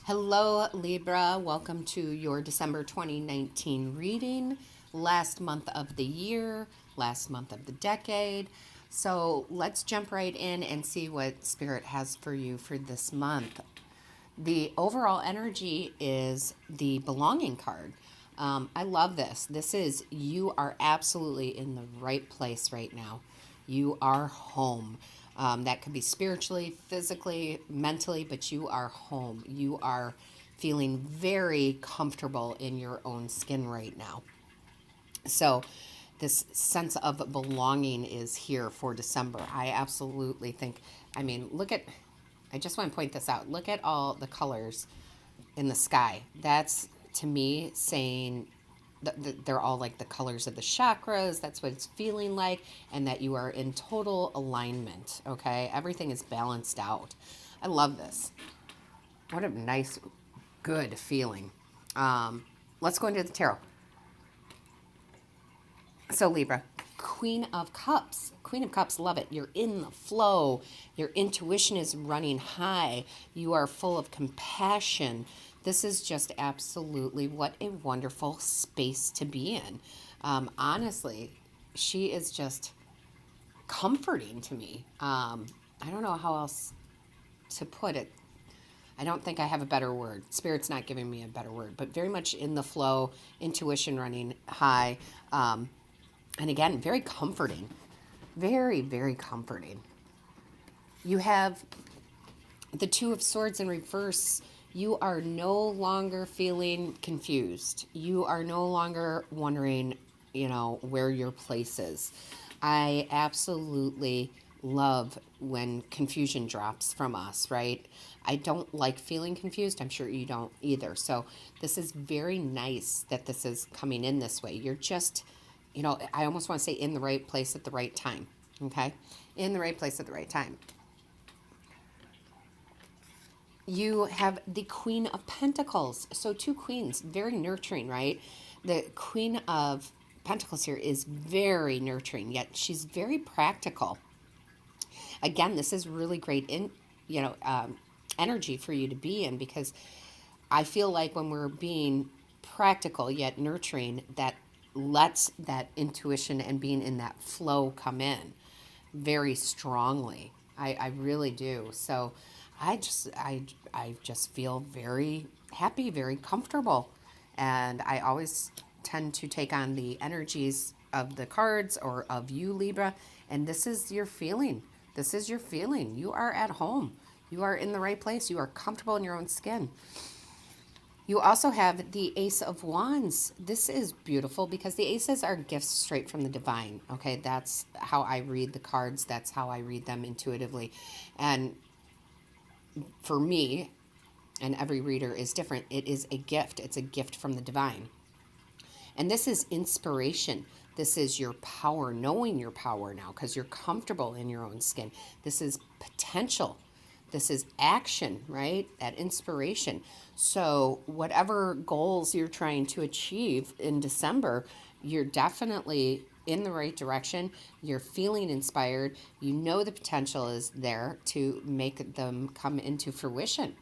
Hello, Libra. Welcome to your December 2019 reading. Last month of the year, last month of the decade. So let's jump right in and see what Spirit has for you for this month. The overall energy is the belonging card. I love this. This is you are absolutely in the right place right now. You are home. That could be spiritually, physically, mentally, but you are home. You are feeling very comfortable in your own skin right now. So, this sense of belonging is here for December. I absolutely think, I just want to point this out. Look at all the colors in the sky. That's to me saying they're all like the colors of the chakras. That's what it's feeling like, and that you are in total alignment. Okay, everything is balanced out. I love this. What a nice, good feeling. Let's go into the tarot. So Libra, Queen of Cups. Queen of Cups, love it. You're in the flow. Your intuition is running high. You are full of compassion. This is just absolutely what a wonderful space to be in. Honestly, she is just comforting to me. I don't know how else to put it. I don't think I have a better word. Spirit's not giving me a better word, but very much in the flow, intuition running high. And again, very comforting. Very, very comforting. You have the Two of Swords in reverse. You are no longer feeling confused. You are no longer wondering, where your place is. I absolutely love when confusion drops from us, right? I don't like feeling confused. I'm sure you don't either. So this is very nice that this is coming in this way. You're just, I almost want to say in the right place at the right time. Okay? In the right place at the right time. You have the Queen of Pentacles. So two queens, very nurturing, right? The Queen of Pentacles here is very nurturing, yet she's very practical. Again, this is really great energy for you to be in, because I feel like when we're being practical yet nurturing, that lets that intuition and being in that flow come in very strongly. I really do. So I just feel very happy, very comfortable. And I always tend to take on the energies of the cards or of you, Libra. And this is your feeling. This is your feeling. You are at home. You are in the right place. You are comfortable in your own skin. You also have the Ace of Wands. This is beautiful because the aces are gifts straight from the divine. Okay, that's how I read the cards. That's how I read them intuitively. And for me, and every reader is different, it is a gift. It's a gift from the divine. And this is inspiration. This is your power, knowing your power now because you're comfortable in your own skin. This is potential. This is action, right? That inspiration. So whatever goals you're trying to achieve in December, you're definitely in the right direction. You're feeling inspired. You know the potential is there to make them come into fruition.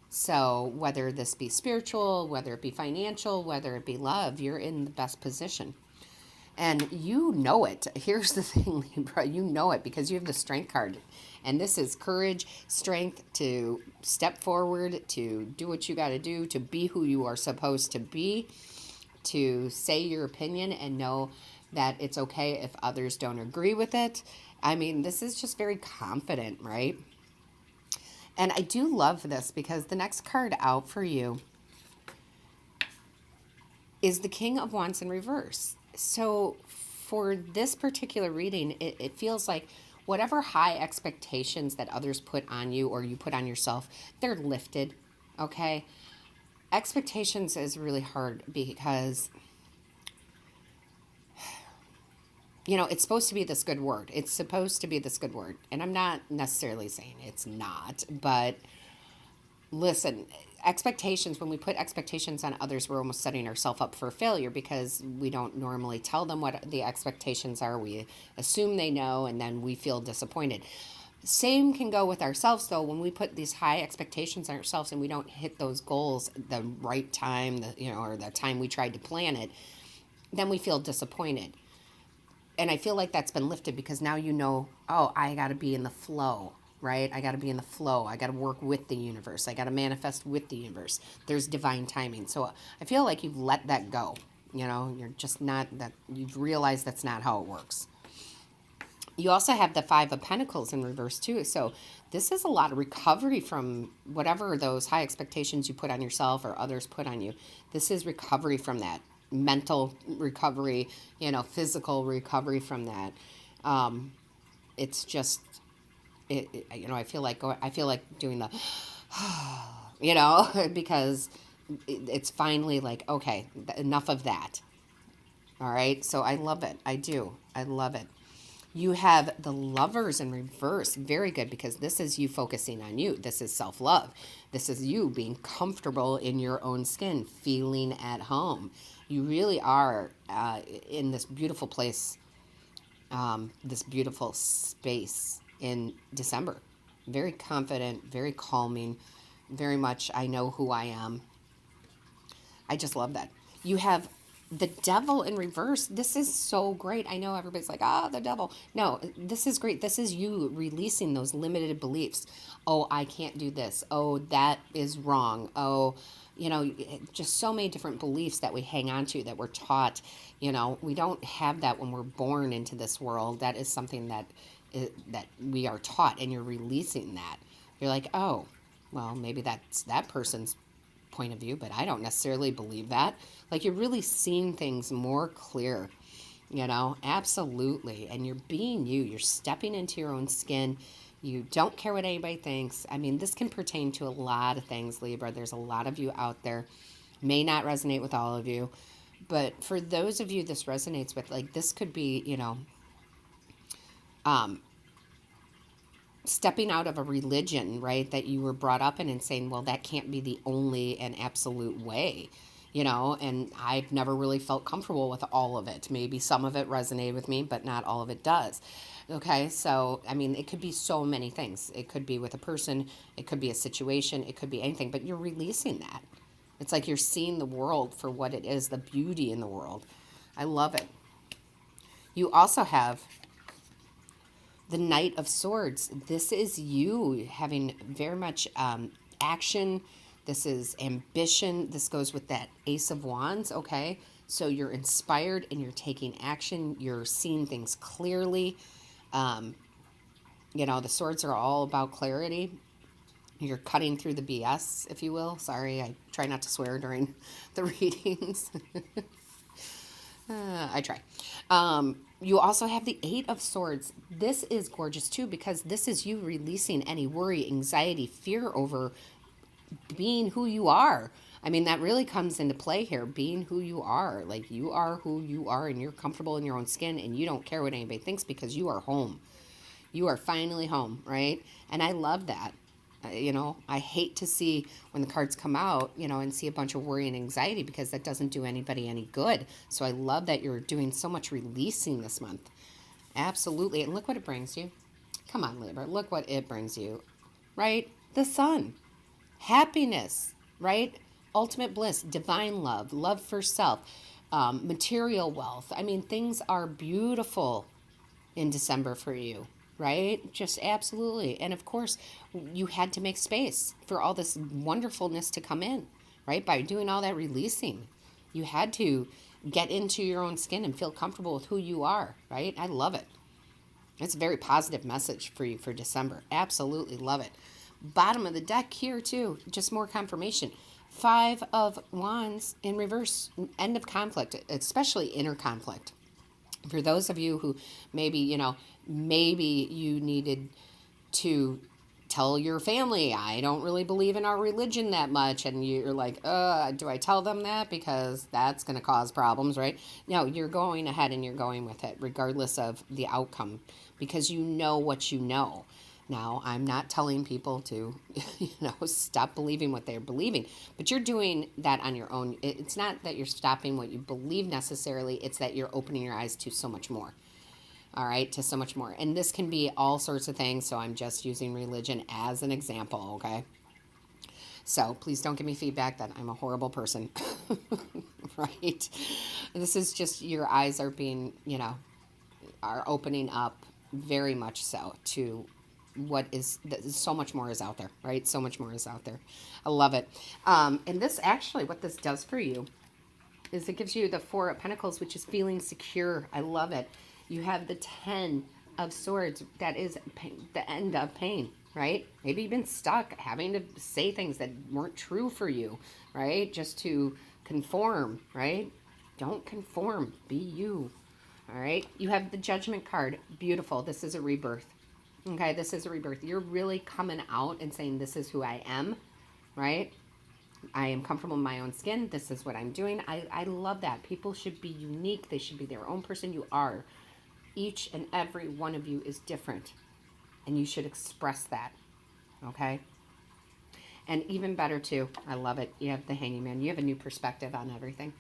So whether this be spiritual, whether it be financial, whether it be love, you're in the best position. And you know it. Here's the thing, Libra. You know it because you have the Strength card. And this is courage, strength to step forward, to do what you got to do, to be who you are supposed to be, to say your opinion and know that it's okay if others don't agree with it. I mean, this is just very confident, right? And I do love this because the next card out for you is the King of Wands in reverse. So for this particular reading, it feels like whatever high expectations that others put on you or you put on yourself, they're lifted, okay? Expectations is really hard because, it's supposed to be this good word. It's supposed to be this good word. And I'm not necessarily saying it's not, but listen, expectations, when we put expectations on others, we're almost setting ourselves up for failure because we don't normally tell them what the expectations are. We assume they know, and then we feel disappointed. Same can go with ourselves, though. When we put these high expectations on ourselves and we don't hit those goals the right time, or the time we tried to plan it, then we feel disappointed. And I feel like that's been lifted because now oh, I got to be in the flow, right? I got to be in the flow. I got to work with the universe. I got to manifest with the universe. There's divine timing. So I feel like you've let that go. You're just not that, you've realized that's not how it works. You also have the Five of Pentacles in reverse too. So this is a lot of recovery from whatever those high expectations you put on yourself or others put on you. This is recovery from that. Mental recovery, physical recovery from that. It's just, I feel like doing the, because it's finally like, okay, enough of that. All right. So I love it. I do. I love it. You have the Lovers in reverse. Very good, because this is you focusing on you. This is self-love. This is you being comfortable in your own skin, feeling at home. You really are in this beautiful place, this beautiful space in December. Very confident, very calming, very much I know who I am. I just love that. You have the Devil in reverse. This is so great. I know everybody's like, the devil. No, this is great. This is you releasing those limited beliefs. Oh, I can't do this. Oh, that is wrong. Oh, just so many different beliefs that we hang on to, that we're taught. We don't have that when we're born into this world. That is something that we are taught, and you're releasing that. You're like, oh, well, maybe that's that person's point of view, but I don't necessarily believe that. Like, you're really seeing things more clear, absolutely. And you're being you. You're stepping into your own skin. You don't care what anybody thinks. I mean, this can pertain to a lot of things, Libra. There's a lot of you out there. May not resonate with all of you, but for those of you this resonates with, like, this could be, stepping out of a religion, right, that you were brought up in, and saying, well, that can't be the only and absolute way, and I've never really felt comfortable with all of it. Maybe some of it resonated with me, but not all of it does. Okay, so, I mean, it could be so many things. It could be with a person, it could be a situation, it could be anything, but you're releasing that. It's like you're seeing the world for what it is, the beauty in the world. I love it. You also have the Knight of Swords. This is you having very much action. This is ambition. This goes with that Ace of Wands, okay? So you're inspired and you're taking action. You're seeing things clearly. The swords are all about clarity. You're cutting through the BS, if you will. Sorry, I try not to swear during the readings. I try. You also have the Eight of Swords. This is gorgeous too, because this is you releasing any worry, anxiety, fear over being who you are. I mean, that really comes into play here, being who you are. Like, you are who you are, and you're comfortable in your own skin, and you don't care what anybody thinks because you are home. You are finally home, right? And I love that. I hate to see when the cards come out, and see a bunch of worry and anxiety, because that doesn't do anybody any good. So I love that you're doing so much releasing this month. Absolutely. And look what it brings you. Come on, Libra. Look what it brings you, right? The Sun. Happiness, right? Ultimate bliss, divine love, love for self, material wealth. I mean, things are beautiful in December for you. Right? Just absolutely. And of course, you had to make space for all this wonderfulness to come in, right? By doing all that releasing, you had to get into your own skin and feel comfortable with who you are, right? I love it. It's a very positive message for you for December. Absolutely love it. Bottom of the deck here too, just more confirmation. Five of Wands in reverse, end of conflict, especially inner conflict. For those of you who maybe you needed to tell your family, I don't really believe in our religion that much, and you're like, do I tell them that? Because that's going to cause problems, right? No, you're going ahead and you're going with it, regardless of the outcome, because you know what you know. Now, I'm not telling people to, stop believing what they're believing, but you're doing that on your own. It's not that you're stopping what you believe necessarily. It's that you're opening your eyes to so much more. all right, to so much more. And this can be all sorts of things, so I'm just using religion as an example, okay? So please don't give me feedback that I'm a horrible person, right? This is just your eyes are being, are opening up very much so to what is, so much more is out there, right? So much more is out there. I love it. And this actually, what this does for you is it gives you the Four of Pentacles, which is feeling secure. I love it. You have the 10 of Swords. That is pain, the end of pain, right? Maybe you've been stuck having to say things that weren't true for you, right? Just to conform, right? Don't conform. Be you. All right. You have the Judgment card. Beautiful. This is a rebirth. Okay. This is a rebirth. You're really coming out and saying, this is who I am, right? I am comfortable in my own skin. This is what I'm doing. I love that. People should be unique. They should be their own person. You are. Each and every one of you is different. And you should express that. Okay? And even better, too, I love it. You have the Hanging Man. You have a new perspective on everything.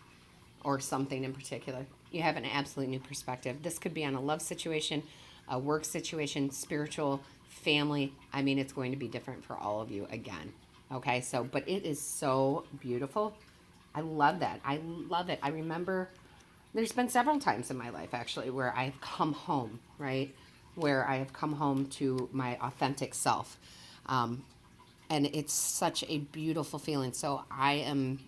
Or something in particular. You have an absolute new perspective. This could be on a love situation, a work situation, spiritual, family. I mean, it's going to be different for all of you again. Okay, so, but it is so beautiful. I love that. I love it. I remember there's been several times in my life, actually, where I've come home, right? Where I have come home to my authentic self. And it's such a beautiful feeling. So I am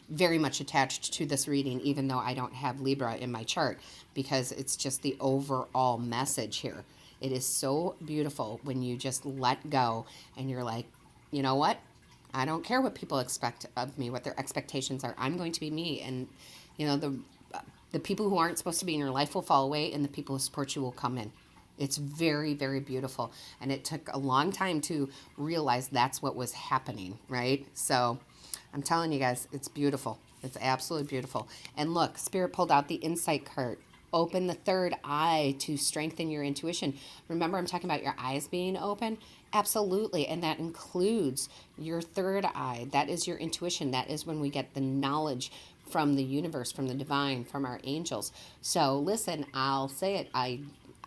very much attached to this reading, even though I don't have Libra in my chart, because it's just the overall message here. It is so beautiful when you just let go and you're like, you know what? I don't care what people expect of me, what their expectations are. I'm going to be me. And, the people who aren't supposed to be in your life will fall away and the people who support you will come in. It's very, very beautiful. And it took a long time to realize that's what was happening, right? So I'm telling you guys, it's beautiful. It's absolutely beautiful. And look, Spirit pulled out the Insight card. Open the third eye to strengthen your intuition. Remember, I'm talking about your eyes being open? Absolutely. And that includes your third eye. That is your intuition. That is when we get the knowledge from the universe, from the divine, from our angels. So listen, I'll say it. I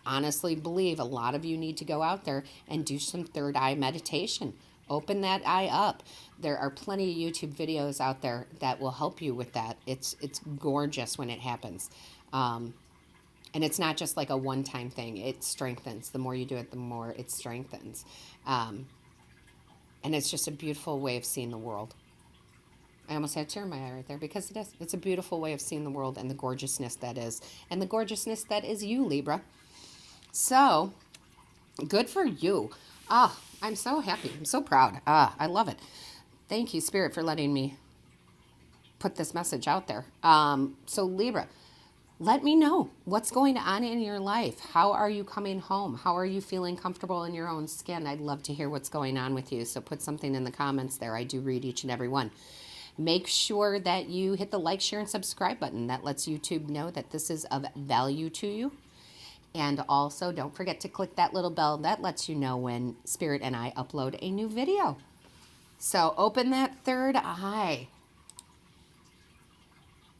honestly believe a lot of you need to go out there and do some third eye meditation. Open that eye up. There are plenty of YouTube videos out there that will help you with that. It's gorgeous when it happens. And it's not just like a one-time thing. It strengthens. The more you do it, the more it strengthens. And it's just a beautiful way of seeing the world. I almost had a tear in my eye right there because it is. It's a beautiful way of seeing the world and the gorgeousness that is. And the gorgeousness that is you, Libra. So, good for you. I'm so happy. I'm so proud. I love it. Thank you, Spirit, for letting me put this message out there. So, Libra, let me know what's going on in your life. How are you coming home? How are you feeling comfortable in your own skin? I'd love to hear what's going on with you. So put something in the comments there. I do read each and every one. Make sure that you hit the like, share, and subscribe button. That lets YouTube know that this is of value to you. And also, don't forget to click that little bell. That lets you know when Spirit and I upload a new video. So open that third eye.